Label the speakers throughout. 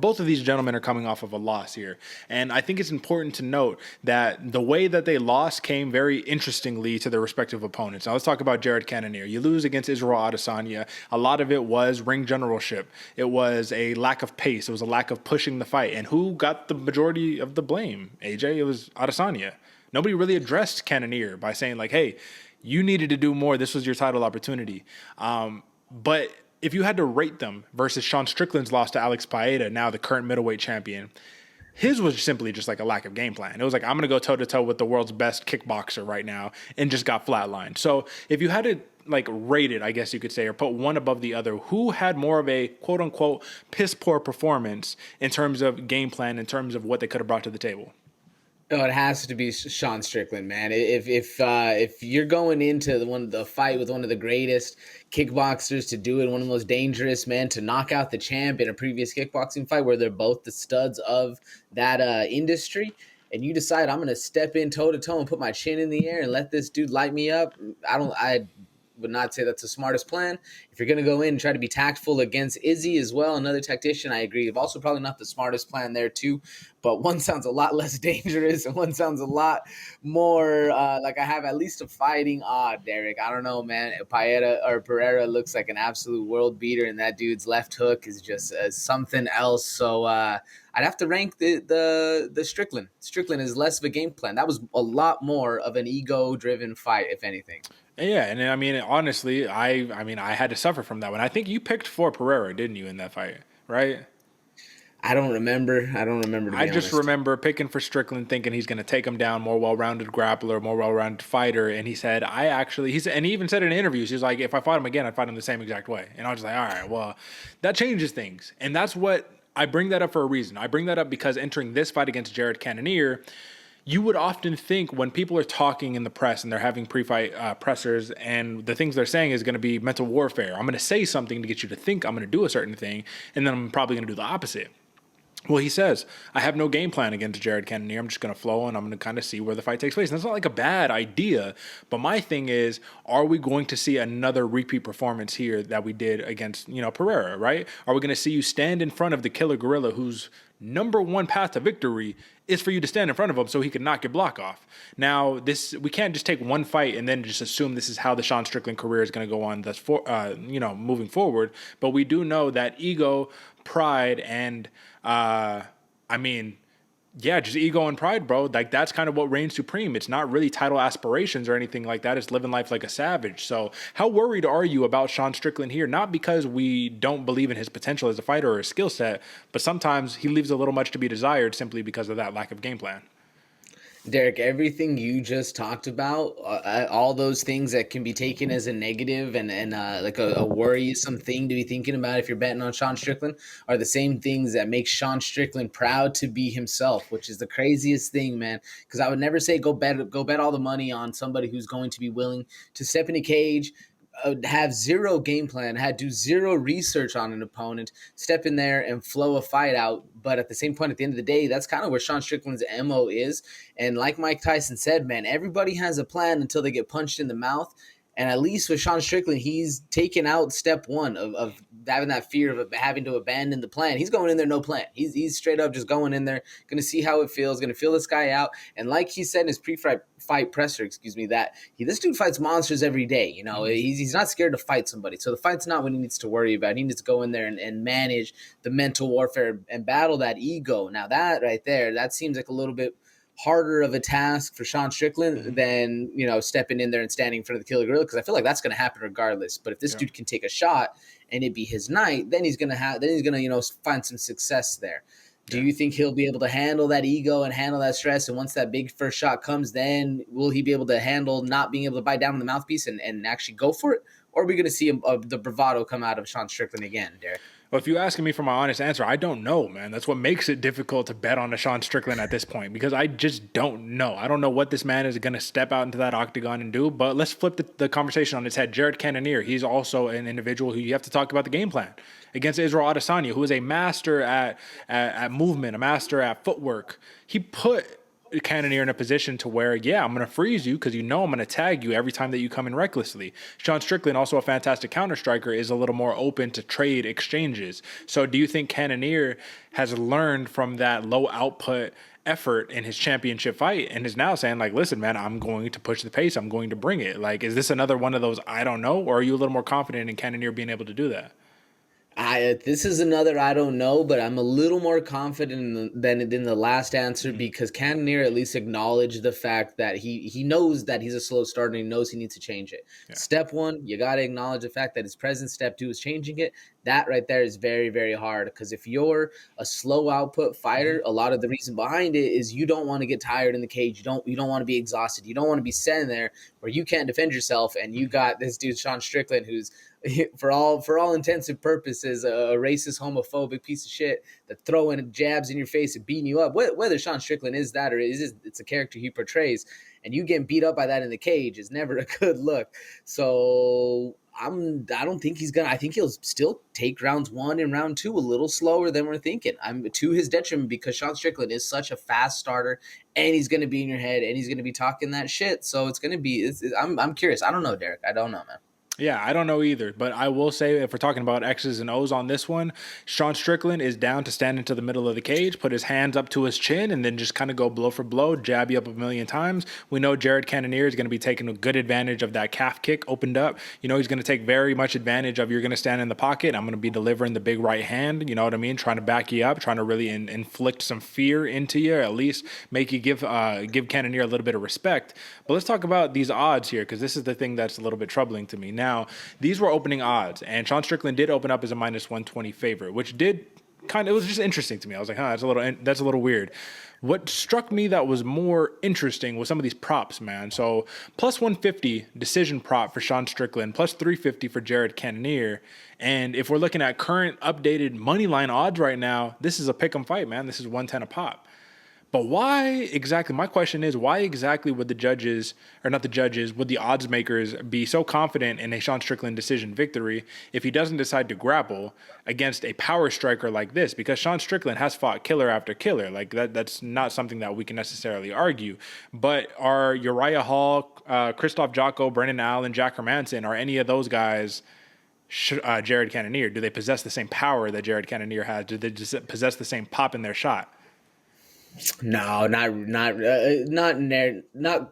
Speaker 1: Both of these gentlemen are coming off of a loss here. And I think it's important to note that the way that they lost came very interestingly to their respective opponents. Now let's talk about Jared Cannonier. You lose against Israel Adesanya. A lot of it was ring generalship. It was a lack of pace. It was a lack of pushing the fight. And who got the majority of the blame? AJ, it was Adesanya. Nobody really addressed Cannonier by saying like, hey, you needed to do more. This was your title opportunity. But if you had to rate them versus Sean Strickland's loss to Alex Paeta, now the current middleweight champion, his was simply just like a lack of game plan. It was like, I'm going to go toe-to-toe with the world's best kickboxer right now, and just got flatlined. So if you had to like rate it, I guess you could say, or put one above the other, who had more of a quote-unquote piss-poor performance in terms of game plan, in terms of what they could have brought to the table?
Speaker 2: Oh, it has to be Sean Strickland, man. If you're going into the fight with one of the greatest kickboxers to do it, one of the most dangerous, man, to knock out the champ in a previous kickboxing fight where they're both the studs of that industry, and you decide I'm going to step in toe to toe and put my chin in the air and let this dude light me up, I would not say that's the smartest plan. If you're going to go in and try to be tactful against Izzy as well, another tactician, I agree. Also probably not the smartest plan there too, but one sounds a lot less dangerous and one sounds a lot more like I have at least a fighting odd, Derek. I don't know, man. Pereira looks like an absolute world beater, and that dude's left hook is just something else. So I'd have to rank the Strickland. Strickland is less of a game plan. That was a lot more of an ego-driven fight, if anything.
Speaker 1: Yeah, and I mean, honestly, I had to suffer from that one. I think you picked for Pereira, didn't you, in that fight, right?
Speaker 2: I don't remember. To be
Speaker 1: I just
Speaker 2: honest.
Speaker 1: remember picking for Strickland, thinking he's going to take him down, more well-rounded grappler, more well-rounded fighter. And he said, and he even said in interviews, he was like, if I fought him again, I'd fight him the same exact way. And I was just like, all right, well, that changes things. And that's what I bring that up for a reason. I bring that up because entering this fight against Jared Cannonier, you would often think when people are talking in the press and they're having pre-fight pressers and the things they're saying is going to be mental warfare. I'm going to say something to get you to think I'm going to do a certain thing, and then I'm probably going to do the opposite. Well, he says, I have no game plan against Jared Cannonier. I'm just going to flow and I'm going to kind of see where the fight takes place. And that's not like a bad idea. But my thing is, are we going to see another repeat performance here that we did against, Pereira, right? Are we going to see you stand in front of the killer gorilla whose number one path to victory is for you to stand in front of him so he can knock your block off? Now, we can't just take one fight and then just assume this is how the Sean Strickland career is going to go on moving forward. But we do know that ego, pride, and just ego and pride, bro. Like, that's kind of what reigns supreme. It's not really title aspirations or anything like that. It's living life like a savage. So how worried are you about Sean Strickland here? Not because we don't believe in his potential as a fighter or his skill set, but sometimes he leaves a little much to be desired simply because of that lack of game plan.
Speaker 2: Derek, everything you just talked about, all those things that can be taken as a negative and like a worrisome thing to be thinking about if you're betting on Sean Strickland, are the same things that make Sean Strickland proud to be himself, which is the craziest thing, man. Because I would never say go bet all the money on somebody who's going to be willing to step in a cage, have zero game plan, do zero research on an opponent, step in there and flow a fight out. But at the same point, at the end of the day, that's kind of where Sean Strickland's MO is. And like Mike Tyson said, man, everybody has a plan until they get punched in the mouth. And at least with Sean Strickland, he's taken out step one of having that fear of having to abandon the plan. He's going in there, no plan. He's straight up just going in there, going to see how it feels, going to feel this guy out. And like he said in his pre-fight presser, that this dude fights monsters every day. He's not scared to fight somebody. So the fight's not what he needs to worry about. He needs to go in there and manage the mental warfare and battle that ego. Now that right there, that seems like a little bit harder of a task for Sean Strickland than, stepping in there and standing in front of the killer gorilla, because I feel like that's going to happen regardless. But if this dude can take a shot and it be his night, then he's going to find some success there. Do you think he'll be able to handle that ego and handle that stress? And once that big first shot comes, then will he be able to handle not being able to bite down on the mouthpiece and actually go for it? Or are we going to see the bravado come out of Sean Strickland again, Derek?
Speaker 1: Well, if you're asking me for my honest answer, I don't know, man. That's what makes it difficult to bet on a Sean Strickland at this point, because I just don't know. I don't know what this man is going to step out into that octagon and do. But let's flip the conversation on its head. Jared Cannonier, he's also an individual who you have to talk about the game plan against Israel Adesanya, who is a master at movement, a master at footwork. He put Cannonier in a position to where, yeah, I'm going to freeze you because I'm going to tag you every time that you come in recklessly. Sean Strickland, also a fantastic counter striker, is a little more open to trade exchanges. So do you think Cannonier has learned from that low output effort in his championship fight and is now saying, like, listen, man, I'm going to push the pace. I'm going to bring it. Like, is this another one of those I don't know? Or are you a little more confident in Cannonier being able to do that?
Speaker 2: This is another I don't know, but I'm a little more confident than in the last answer
Speaker 1: Mm-hmm.
Speaker 2: because Cannonier at least acknowledged the fact that he knows that he's a slow starter and he knows he needs to change it.
Speaker 1: Yeah.
Speaker 2: Step one, you got to acknowledge the fact that it's present. Step two is changing it. That right there is very, very hard because if you're a slow output fighter,
Speaker 1: Mm-hmm.
Speaker 2: a lot of the reason behind it is you don't want to get tired in the cage. You don't want to be exhausted. You don't want to be sitting there where you can't defend yourself and you got this dude Sean Strickland who's for all intensive purposes, a racist, homophobic piece of shit that throwing jabs in your face and beating you up. Whether Sean Strickland is that or it's a character he portrays, and you getting beat up by that in the cage is never a good look. So I don't think he's gonna. I think he'll still take rounds 1 and round 2 a little slower than we're thinking. I'm to his detriment because Sean Strickland is such a fast starter, and he's gonna be in your head, and he's gonna be talking that shit. So it's gonna be. I'm curious. I don't know, Derek. I don't know, man.
Speaker 1: Yeah, I don't know either, but I will say if we're talking about X's and O's on this one, Sean Strickland is down to stand into the middle of the cage, put his hands up to his chin, and then just kind of go blow for blow, jab you up a million times. We know Jared Cannonier is going to be taking a good advantage of that calf kick opened up. He's going to take very much advantage of you're going to stand in the pocket. I'm going to be delivering the big right hand, you know what I mean? Trying to back you up, trying to really inflict some fear into you, at least make you give Cannonier a little bit of respect. But let's talk about these odds here because this is the thing that's a little bit troubling to me. Now, these were opening odds, and Sean Strickland did open up as a minus 120 favorite, which did it was just interesting to me. I was like, that's a little weird. What struck me that was more interesting was some of these props, man. So plus 150 decision prop for Sean Strickland, plus 350 for Jared Cannonier. And if we're looking at current updated money line odds right now, this is a pick 'em fight, man. This is 110 a pop. But why exactly? My question is, why exactly would the judges, or not the judges, would the odds makers be so confident in a Sean Strickland decision victory if he doesn't decide to grapple against a power striker like this? Because Sean Strickland has fought killer after killer. Like that's not something that we can necessarily argue. But are Uriah Hall, Christoph Jocko, Brendan Allen, Jack Hermanson, are any of those guys Jared Cannonier? Do they possess the same power that Jared Cannonier has? Do they possess the same pop in their shot?
Speaker 2: No, not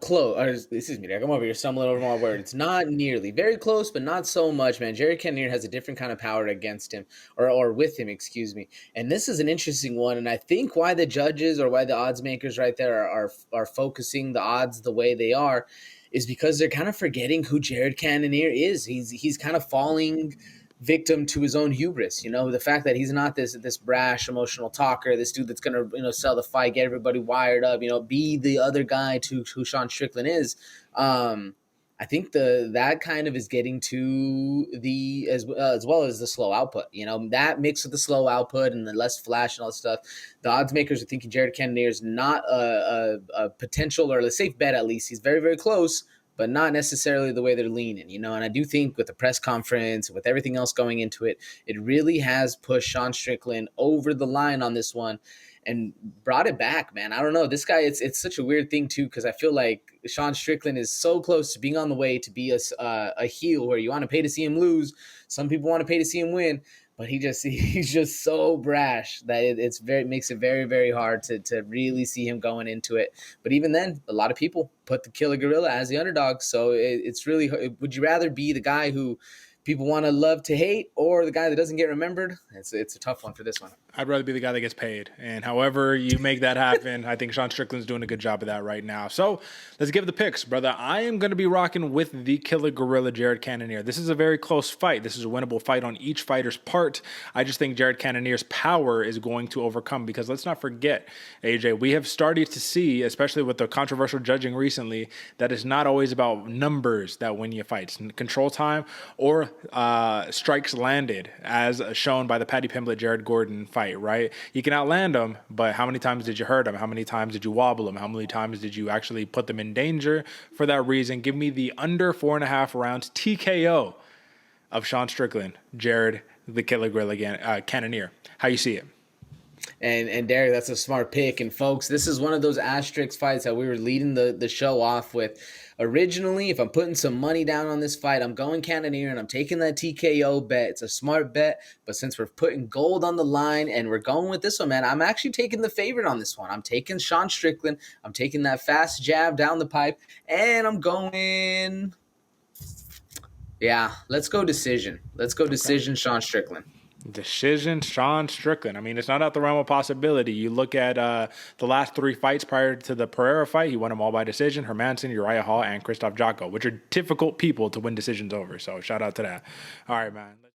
Speaker 2: close. Excuse me, I'm over here stumbling over my words. Not nearly, very close, but not so much, man. Jerry Cannonier has a different kind of power against him, or with him, excuse me. And this is an interesting one, and I think why the judges or why the odds makers right there are focusing the odds the way they are, is because they're kind of forgetting who Jared Cannonier is. He's kind of falling victim to his own hubris. The fact that he's not this brash emotional talker, this dude that's gonna sell the fight, get everybody wired up, be the other guy to who Sean Strickland is. I think that kind of is getting to the as well as the slow output. That mix of the slow output and the less flash and all that stuff. The odds makers are thinking Jared Cannonier is not a potential or a safe bet. At least he's very, very close, but not necessarily the way they're leaning, And I do think with the press conference, with everything else going into it, it really has pushed Sean Strickland over the line on this one and brought it back, man. I don't know. This guy, it's such a weird thing, too, because I feel like Sean Strickland is so close to being on the way to be a heel where you want to pay to see him lose. Some people want to pay to see him win. But he's just so brash that it makes it very, very hard to really see him going into it. But even then, a lot of people put the Killer Gorilla as the underdog. So it's really, would you rather be the guy who people want to love to hate or the guy that doesn't get remembered? It's a tough one for this one.
Speaker 1: I'd rather be the guy that gets paid. And however you make that happen, I think Sean Strickland's doing a good job of that right now. So let's give the picks, brother. I am going to be rocking with the Killer Gorilla, Jared Cannonier. This is a very close fight. This is a winnable fight on each fighter's part. I just think Jared Cannonier's power is going to overcome because let's not forget, AJ, we have started to see, especially with the controversial judging recently, that it's not always about numbers that win you fights. Control time or strikes landed, as shown by the Paddy Pimblett, Jared Gordon fight. Right? You can outland them, but how many times did you hurt them? How many times did you wobble them? How many times did you actually put them in danger? For that reason, give me the under 4.5 rounds TKO of Sean Strickland, Jared the Killer Gorilla Cannonier. How you see it?
Speaker 2: And Derek, that's a smart pick. And folks, this is one of those asterisk fights that we were leading the show off with. Originally, if I'm putting some money down on this fight, I'm going Cannonier and I'm taking that TKO bet. It's a smart bet, but since we're putting gold on the line and we're going with this one, man, I'm actually taking the favorite on this one. I'm taking Sean Strickland. I'm taking that fast jab down the pipe, and I'm going. Yeah, let's go decision. Let's go decision, Sean Strickland.
Speaker 1: Decision, Sean Strickland. I mean, it's not out the realm of possibility. You look at the last 3 fights prior to the Pereira fight, he won them all by decision. Hermanson, Uriah Hall, and Christoph Jocko, which are difficult people to win decisions over. So shout out to that. All right, man.